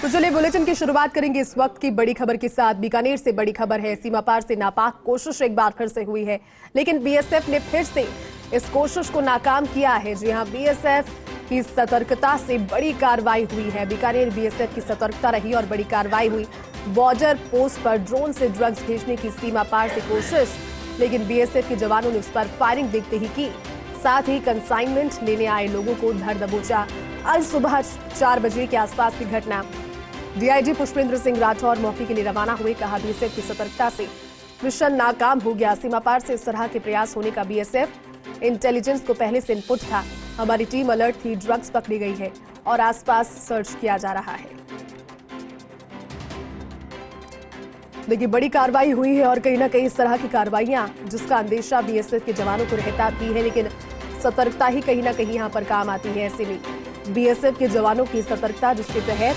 तो चलिए बुलेटिन की शुरुआत करेंगे इस वक्त की बड़ी खबर के साथ। बीकानेर से बड़ी खबर है, सीमा पार से नापाक कोशिश एक बार फिर से हुई है, लेकिन बीएसएफ ने फिर से इस कोशिश को नाकाम किया है। जी हां, बीएसएफ की सतर्कता से बड़ी कार्रवाई हुई है। बीकानेर बीएसएफ की सतर्कता रही और बड़ी कार्रवाई हुई। बॉर्डर पोस्ट पर ड्रोन से ड्रग्स भेजने की सीमा पार से कोशिश, लेकिन बीएसएफ के जवानों ने उस पर फायरिंग देखते ही की। साथ ही कंसाइनमेंट लेने आए लोगों को धर दबोचा। आज सुबह 4 बजे के आसपास की घटना। डीआईजी पुष्पेंद्र सिंह राठौर मौके के लिए रवाना हुए। कहा, बीएसएफ की सतर्कता से मिशन नाकाम हो गया। सीमा पार से इस तरह के प्रयास होने का बीएसएफ इंटेलिजेंस को पहले से इनपुट था। हमारी टीम अलर्ट थी, ड्रग्स पकड़ी गई है और आसपास सर्च किया जा रहा है। देखिए, बड़ी कार्रवाई हुई है और कहीं ना कहीं इस तरह की कार्रवाइयां जिसका अंदेशा बीएसएफ के जवानों को रहता भी है, लेकिन सतर्कता ही कहीं ना कहीं यहां पर काम आती है। ऐसे में बीएसएफ के जवानों की सतर्कता, जिसके तहत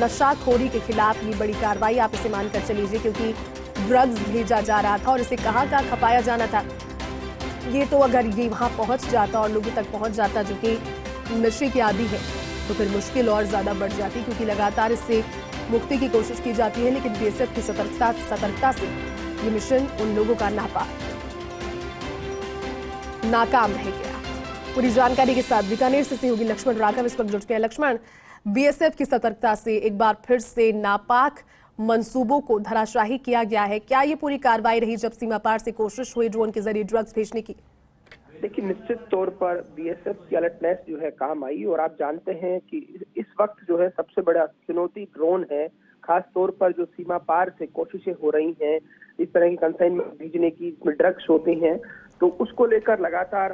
नशाखोरी के खिलाफ ये बड़ी कार्रवाई आप इसे मानकर चलीजिए, क्योंकि ड्रग्स भेजा जा रहा था और इसे कहाँ खपाया जाना था। ये तो अगर ये वहां पहुंच जाता और लोगों तक पहुंच जाता जो कि नशे के आदी है, तो फिर मुश्किल और ज्यादा बढ़ जाती, क्योंकि लगातार इससे मुक्ति की कोशिश की जाती है। लेकिन बीएसएफ की सतर्कता से ये मिशन उन लोगों का नाकाम रह गया। पूरी जानकारी के साथ बीकानेर से सहयोगी लक्ष्मण राघव इस वक्त जुड़ गए। लक्ष्मण, बीएसएफ की सतर्कता से एक बार फिर से नापाक मंसूबों को धराशाही किया गया है। क्या ये पूरी कार्रवाई रही जब सीमा पार से कोशिश हुई ड्रोन के जरिए ड्रग्स भेजने की? देखिए, निश्चित तौर पर बीएसएफ की अलर्टनेस जो है काम आई। और आप जानते हैं कि इस वक्त जो है सबसे बड़ा चुनौती ड्रोन है, खास तौर पर जो सीमा पार से कोशिशें हो रही हैं इस तरह की कंसाइनमेंट भेजने की, इसमें ड्रग्स होते हैं, तो उसको लेकर लगातार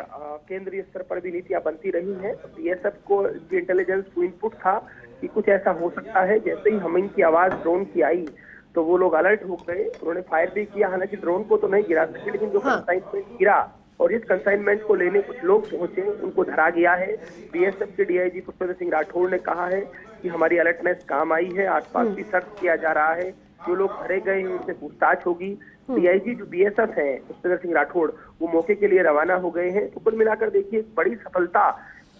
केंद्रीय स्तर पर भी नीतियां बनती रही हैं। बीएसएफ को इंटेलिजेंस को इनपुट था कि कुछ ऐसा हो सकता है। जैसे ही हमिंग की आवाज ड्रोन की आई तो वो लोग अलर्ट हो गए, उन्होंने फायर भी किया। हालांकि ड्रोन को तो नहीं गिरा सके, लेकिन जो कंसाइनमेंट गिरा और इस कंसाइनमेंट को लेने कुछ लोग पहुंचे, उनको धरा गया है। बीएसएफ के डीआईजी पुष्पेंद्र सिंह राठौर ने कहा है कि हमारी अलर्टनेस काम आई है, आसपास भी सर्च किया जा रहा है, जो लोग धरे गए हैं उनसे पूछताछ होगी। डीआईजी जो बीएसएफ है पुष्पेंद्र सिंह राठौर, वो मौके के लिए रवाना हो गए हैं। तो कुल मिलाकर देखिए, बड़ी सफलता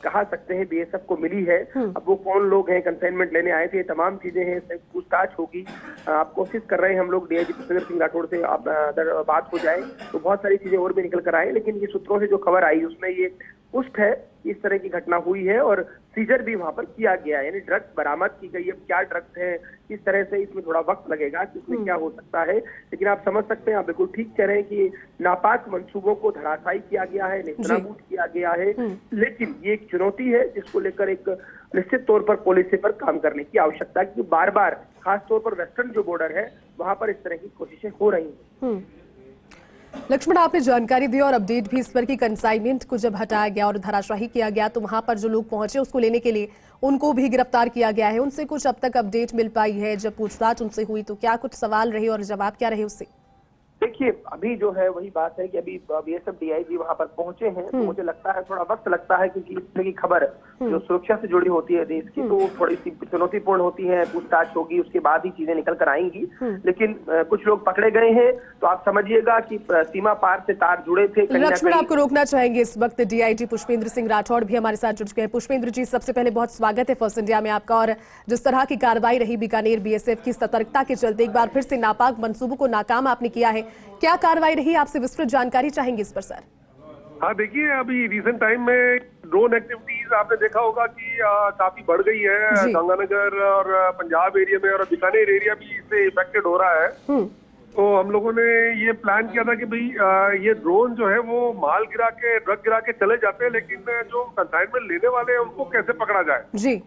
कहा सकते हैं बीएसएफ को मिली है। अब वो कौन लोग हैं, कंसाइनमेंट लेने आए थे, तमाम चीजें हैं, पूछताछ होगी। आप कोशिश कर रहे हैं हम लोग डीआईजी पुष्पेंद्र सिंह राठौर से अगर बात हो जाए तो बहुत सारी चीजें और भी निकल कर आए। लेकिन ये सूत्रों से जो खबर आई उसमें ये पुष्ट है इस तरह की घटना हुई है और सीजर भी वहां पर किया गया है, यानी ड्रग्स बरामद की गई है। अब क्या ड्रग्स है, किस तरह से, इसमें थोड़ा वक्त लगेगा कि इसमें क्या हो सकता है। लेकिन आप समझ सकते हैं, आप बिल्कुल ठीक कह रहे हैं कि नापाक मंसूबों को धराशायी किया गया है, नेस्तनाबूद किया गया है। लेकिन ये एक चुनौती है जिसको लेकर एक निश्चित तौर पर पॉलिसी पर काम करने की आवश्यकता है, क्योंकि बार बार खासतौर पर वेस्टर्न जो बॉर्डर है वहां पर इस तरह की कोशिशें हो रही हैं। लक्ष्मण, आपने जानकारी दी और अपडेट भी इस पर कि कंसाइनमेंट को जब हटाया गया और धराशाही किया गया तो वहां पर जो लोग पहुंचे उसको लेने के लिए उनको भी गिरफ्तार किया गया है। उनसे कुछ अब तक अपडेट मिल पाई है? जब पूछताछ उनसे हुई तो क्या कुछ सवाल रहे और जवाब क्या रहे उससे? देखिए, अभी जो है वही बात है कि अभी बीएसएफ डीआईजी वहां पर पहुंचे हैं, तो मुझे लगता है थोड़ा वक्त लगता है, क्योंकि इस तरह की खबर जो सुरक्षा से जुड़ी होती है देश की, तो थोड़ी सी चुनौतीपूर्ण होती है। पूछताछ होगी, उसके बाद ही चीजें निकल कर आएंगी। लेकिन कुछ लोग पकड़े गए हैं, तो आप समझिएगा कि सीमा पार से तार जुड़े थे। लक्ष्मण, आपको रोकना चाहेंगे इस वक्त डीआईजी पुष्पेंद्र सिंह राठौर भी हमारे साथ जुड़ गए हैं। पुष्पेंद्र जी, सबसे पहले बहुत स्वागत है फर्स्ट इंडिया में आपका। और जिस तरह की कार्रवाई रही बीकानेर बीएसएफ की सतर्कता के चलते, एक बार फिर से नापाक मंसूबों को नाकाम आपने किया है, क्या कार्रवाई रही? आपसे विस्तृत जानकारी चाहेंगे इस पर सर। हाँ, देखिए, अभी रिसेंट टाइम में ड्रोन एक्टिविटीज आपने देखा होगा कि काफी बढ़ गई है। गंगानगर और पंजाब एरिया में और बीकानेर एरिया भी इससे इफेक्टेड हो रहा है। तो हम लोगों ने ये प्लान किया था कि भाई ये ड्रोन जो है वो माल गिरा के, ड्रग गिरा के चले जाते हैं, लेकिन जो कंसाइनमेंट लेने वाले हैं उनको कैसे पकड़ा जाए जी।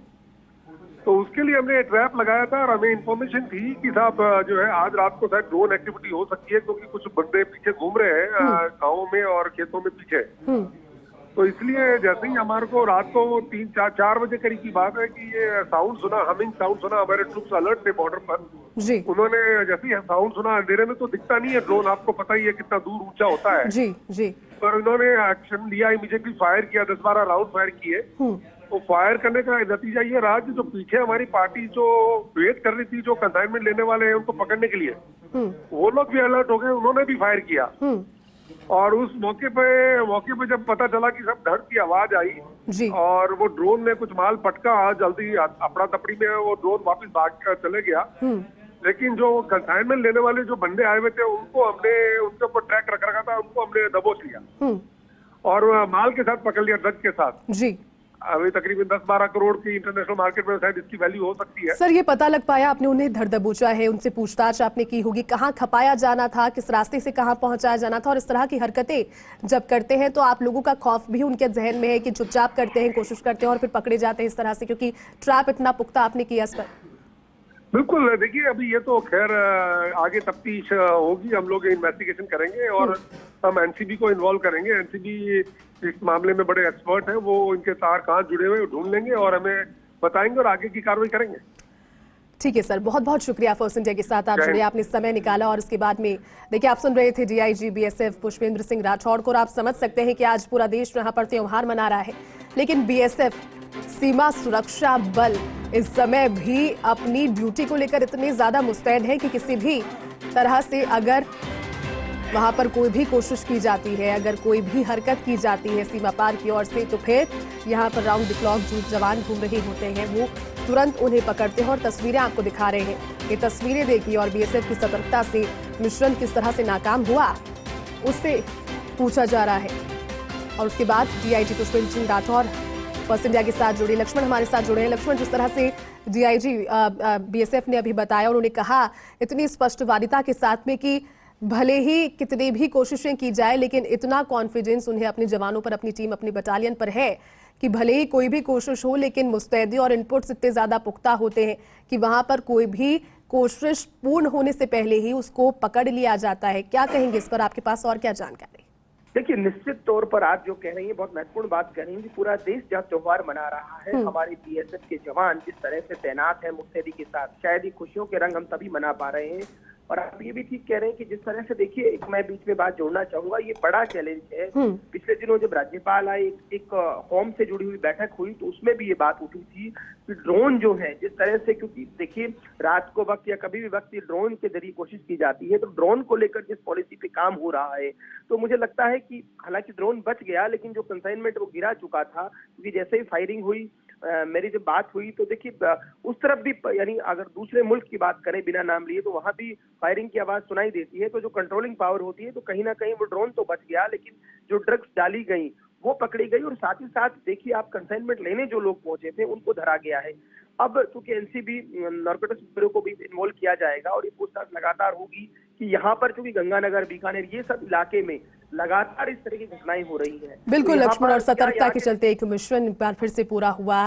तो उसके लिए हमने ट्रैप लगाया था और हमें इन्फॉर्मेशन थी कि साहब जो है आज रात को शायद ड्रोन एक्टिविटी हो सकती है, क्योंकि कुछ बंदे पीछे घूम रहे हैं गाँव में और खेतों में पीछे। तो इसलिए जैसे ही हमारे को रात को 3-4 बजे करीब की बात है कि ये साउंड सुना, हमिंग साउंड सुना। हमारे ट्रूप्स अलर्ट थे बॉर्डर पर जी। उन्होंने जैसे ही साउंड सुना, अंधेरे में तो दिखता नहीं है ड्रोन, आपको पता ही है कितना दूर ऊंचा होता है जी जी। पर उन्होंने एक्शन लिया, इमीडिएटली फायर किया, 10-12 राउंड फायर किए। तो फायर करने का नतीजा ये रहा कि जो पीछे हमारी पार्टी जो वेट कर रही थी, जो कंसाइनमेंट लेने वाले हैं उनको पकड़ने के लिए, वो लोग भी अलर्ट हो गए, उन्होंने भी फायर किया। और उस मौके पे जब पता चला कि सब धड़ की आवाज आई जी। और वो ड्रोन में कुछ माल पटका, जल्दी अपना तपड़ी में वो ड्रोन वापस भाग कर चले गया। लेकिन जो कंसाइनमेंट लेने वाले जो बंदे आए हुए थे उनको हमने उनके ऊपर ट्रैक रख रखा था, उनको हमने दबोच लिया और माल के साथ पकड़ लिया, ड्रग के साथ जी। अभी तकरीबन 10-12 करोड़ की इंटरनेशनल मार्केट में शायद इसकी वैल्यू हो सकती है। सर, ये पता लग पाया आपने उन्हें धर दबोचा है, उनसे पूछताछ आपने की होगी, कहाँ खपाया जाना था, किस रास्ते से कहाँ पहुंचाया जाना था, और इस तरह की हरकतें जब करते हैं तो आप लोगों का खौफ भी उनके जहन में है कि चुपचाप करते हैं, कोशिश करते हैं और फिर पकड़े जाते हैं इस तरह से, क्योंकि ट्रैप इतना पुख्ता आपने किया इस पर। बिल्कुल, देखिए अभी ये तो खैर आगे तफ्तीश होगी, हम लोग इन्वेस्टिगेशन करेंगे और हम एनसीबी को इन्वॉल्व करेंगे। एनसीबी इस मामले में बड़े एक्सपर्ट हैं, वो इनके तार कहाँ जुड़े हुए ढूंढ लेंगे और हमें बताएंगे और आगे की कार्रवाई करेंगे। ठीक है सर, बहुत बहुत शुक्रिया फर्स्ट इंडिया के साथ आप जुड़े, आपने समय निकाला। और इसके बाद में देखिए, आप सुन रहे थे डीआईजी बीएसएफ पुष्पेंद्र सिंह राठौड़ को, और आप समझ सकते हैं कि आज पूरा देश यहाँ पर त्योहार मना रहा है, लेकिन बीएसएफ सीमा सुरक्षा बल इस समय भी अपनी ड्यूटी को लेकर इतने ज्यादा मुस्तैद है कि किसी भी तरह से अगर वहां पर कोई भी कोशिश की जाती है, अगर कोई भी हरकत की जाती है सीमा पार की ओर से, तो फिर यहाँ पर राउंड द क्लॉक जो जवान घूम रहे होते हैं वो तुरंत उन्हें पकड़ते हैं। और तस्वीरें आपको दिखा रहे हैं, ये तस्वीरें देखिए, और बीएसएफ की सतर्कता से मिशन किस तरह से नाकाम हुआ उससे पूछा जा रहा है। और उसके बाद DIG Pushpendra Singh Rathore first India के साथ जुड़े, लक्ष्मण हमारे साथ जुड़े हैं। लक्ष्मण, जिस तरह से डीआईजी बीएसएफ ने अभी बताया, उन्होंने कहा इतनी स्पष्टवादिता के साथ में कि भले ही कितनी भी कोशिशें की जाए, लेकिन इतना कॉन्फिडेंस उन्हें अपने जवानों पर, अपनी टीम, अपनी बटालियन पर है कि भले ही कोई भी कोशिश हो, लेकिन मुस्तैदी और इनपुट्स इतने ज्यादा पुख्ता होते हैं कि वहां पर कोई भी कोशिश पूर्ण होने से पहले ही उसको पकड़ लिया जाता है। क्या कहेंगे इस पर, आपके पास और क्या जानकारी? देखिए, निश्चित तौर पर आप जो कह रही हैं बहुत महत्वपूर्ण बात कह रही हैं कि पूरा देश जहाँ त्योहार मना रहा है, हमारे बीएसएफ के जवान जिस तरह से तैनात है मुस्तैदी के साथ, शायद ये खुशियों के रंग हम तभी मना पा रहे हैं। और आप ये भी ठीक कह रहे हैं कि जिस तरह से, देखिए मैं बीच में बात जोड़ना चाहूंगा, ये बड़ा चैलेंज है। पिछले दिनों जब राज्यपाल आए, एक होम से जुड़ी हुई बैठक हुई, तो उसमें भी ये बात उठी थी कि ड्रोन जो है जिस तरह से, क्योंकि देखिए रात को वक्त या कभी भी वक्त ड्रोन के जरिए कोशिश की जाती है, तो ड्रोन को लेकर जिस पॉलिसी पे काम हो रहा है, तो मुझे लगता है कि हालांकि ड्रोन बच गया, लेकिन जो कंसाइनमेंट वो गिरा चुका था, क्योंकि जैसे ही फायरिंग हुई, मेरी जब बात हुई तो देखिए उस तरफ भी, यानी अगर दूसरे मुल्क की बात करें बिना नाम लिए, तो वहां भी फायरिंग की आवाज सुनाई देती है। तो जो कंट्रोलिंग पावर होती है, तो कहीं ना कहीं वो ड्रोन तो बच गया, लेकिन जो ड्रग्स डाली गई वो पकड़ी गई। और साथ ही साथ देखिए, आप कंसाइनमेंट लेने जो लोग पहुंचे थे उनको धरा गया है। अब चूंकि एनसीबी नारकोटिक्स ब्यूरो को भी इन्वॉल्व किया जाएगा और ये पूछताछ लगातार होगी कि यहाँ पर चूंकि गंगानगर, बीकानेर, ये सब इलाके में लगातार इस तरह की घटनाएं हो रही है। बिल्कुल लक्ष्मण, और सतर्कता के चलते एक मिशन एक बार फिर से पूरा हुआ।